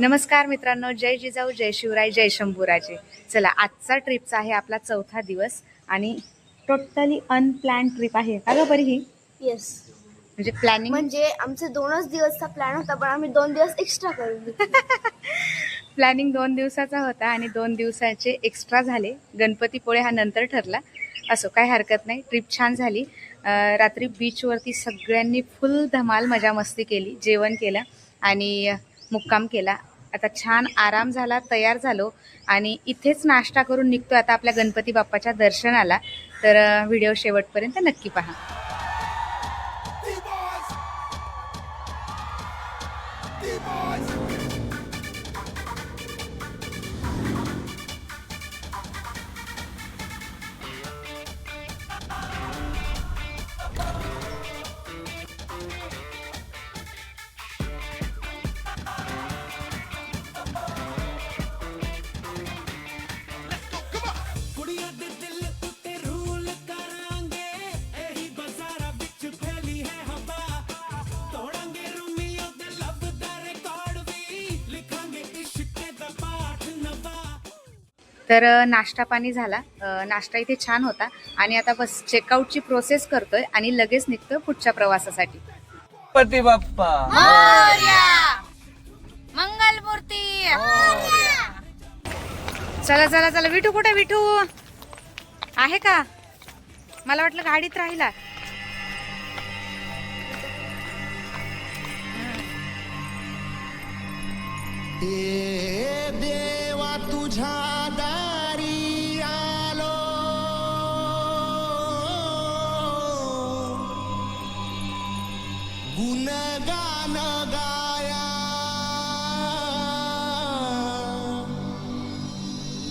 नमस्कार मित्रांनो, जय जिजाऊ, जय शिवराय, जय शंभूराजे. चला, आजचा ट्रिपचा आहे आपला चौथा दिवस आणि टोटली अनप्लॅन ट्रिप आहे का ग बरी ही? येस, म्हणजे प्लॅनिंग म्हणजे आमचे 2च दिवसचा प्लॅन होता, पण आम्ही 2 दिवस एक्स्ट्रा करून प्लॅनिंग 2 दिवसाचा होता आणि 2 दिवसाचे एक्स्ट्रा झाले. गणपतीपुळे हा नंतर ठरला. असो, काही हरकत नाही. ट्रिप छान झाली. रात्री बीचवरती सगळ्यांनी फुल धमाल मजा मस्ती केली, जेवण केलं आणि मुक्काम केला. आता छान आराम झाला, तयार झालो आणि इथेच नाश्ता करून निघतो आता आपल्या गणपती बाप्पाच्या दर्शनाला. तर व्हिडिओ शेवटपर्यंत नक्की पहा. तर नाश्ता पाणी झाला. नाश्ता इथे छान होता आणि आता बस चेकआउटची प्रोसेस करतोय आणि लगेच निघतोय पुढच्या प्रवासासाठी. गणपती बाप्पा मंगलमूर्ती. चला चला चला. विठू कुठे? विठू आहे का? मला वाटलं गाडीत राहिला. देवा तुझ्या दारी आलो, गुणगान गाया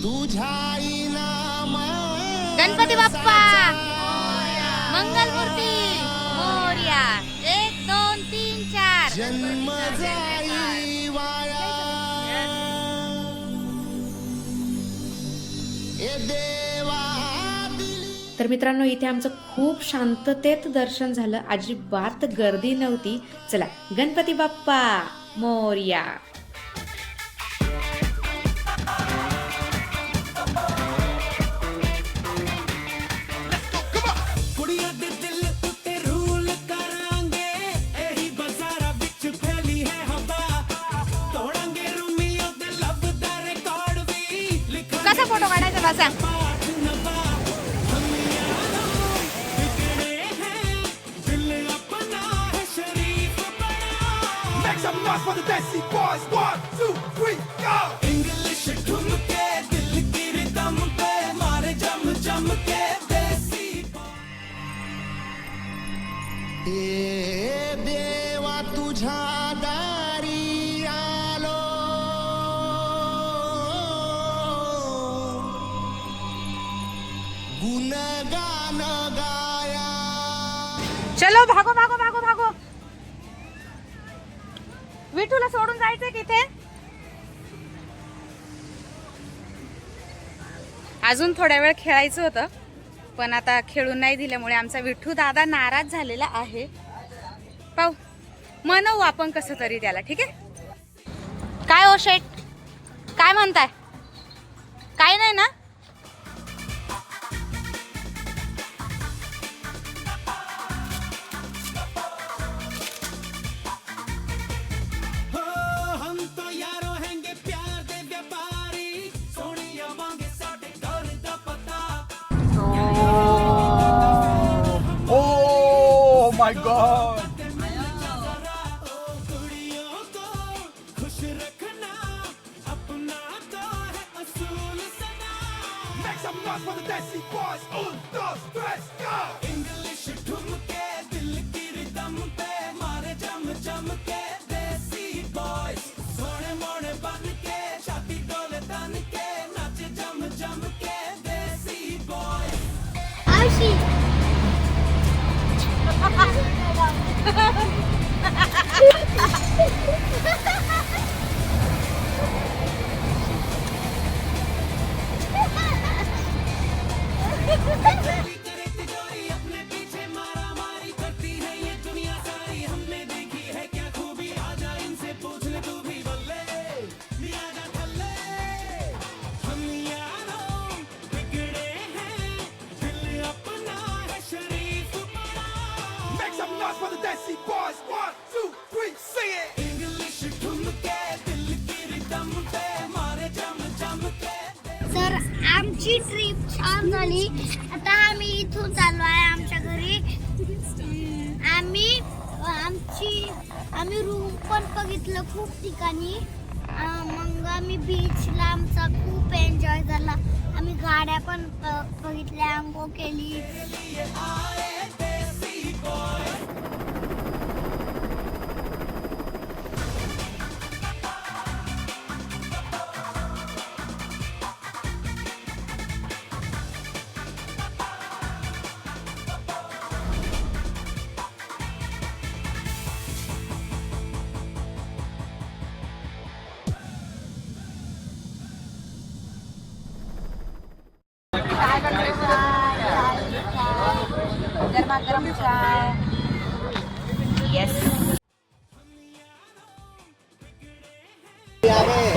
तुझ्या नामा. गणपती बाप्पा मंगलमूर्ती मोरया. 1 2 3 4. जन्म जाई वाया ए देवा. तर मित्रांनो, इथे आमचं खूप शांततेत दर्शन झालं, अजिबात गर्दी नव्हती. चला, गणपती बाप्पा मोरया. कसा फोटो काढायचा बसा? Make some noise for the Desi Boys. 1 2 3 go. English ठुमके दिल की रिदम पे मारे जम जम के देसी. ए देवा तुझ्या दारी आलो, गुणगान गाया. चलो, भागो भागो भागो भागो. विठूला सोडून जायचंय तिथे. अजून थोड्या वेळ खेळायचं होतं, पण आता खेळून नाही दिल्यामुळे आमचा विठू दादा नाराज झालेला आहे. पाहू, म्हणू आपण कसं तरी त्याला. ठीक आहे? काय हो शेठ, काय म्हणताय? काय नाही ना? Oh my God. Make some noise for the Desi Boys. 1 2 3 go. English ठुमके दिल की रिदम पे मारे जम जम के देसी बॉयज. सोने मोने बन के छाती डोले तन के नाचे जम जम के देसी बॉयज. आशी अपने पीछे मारा मारी करती है ये दुनिया सारी. हमने देखी है क्या खूबी, आजा इनसे पूछ ले तू भी. बल्ले आमची ट्रिप छान झाली. आता आम्ही इथून चाललो आहे आमच्या घरी. आम्ही रूम पण बघितलं खूप ठिकाणी. मग आम्ही बीचला आमचा खूप एन्जॉय झाला. आम्ही गाड्या पण बघितल्या, आंघोळ केली. गरमागरम चाय. येस.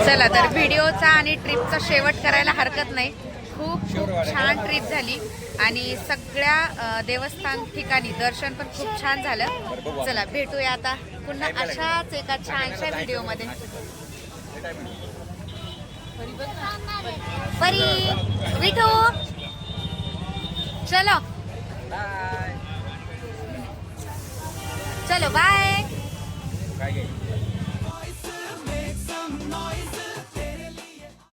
चला तर व्हिडिओचा आणि ट्रिपचा शेवट करायला हरकत नाही. खूप खूप छान ट्रिप झाली आणि सगळ्या देवस्थान ठिकाणी दर्शन पण खूप छान झालं. चला भेटूया आता पुन्हा अशाच एका छानशा व्हिडिओमध्ये. परी विठू चलो चलो बाय.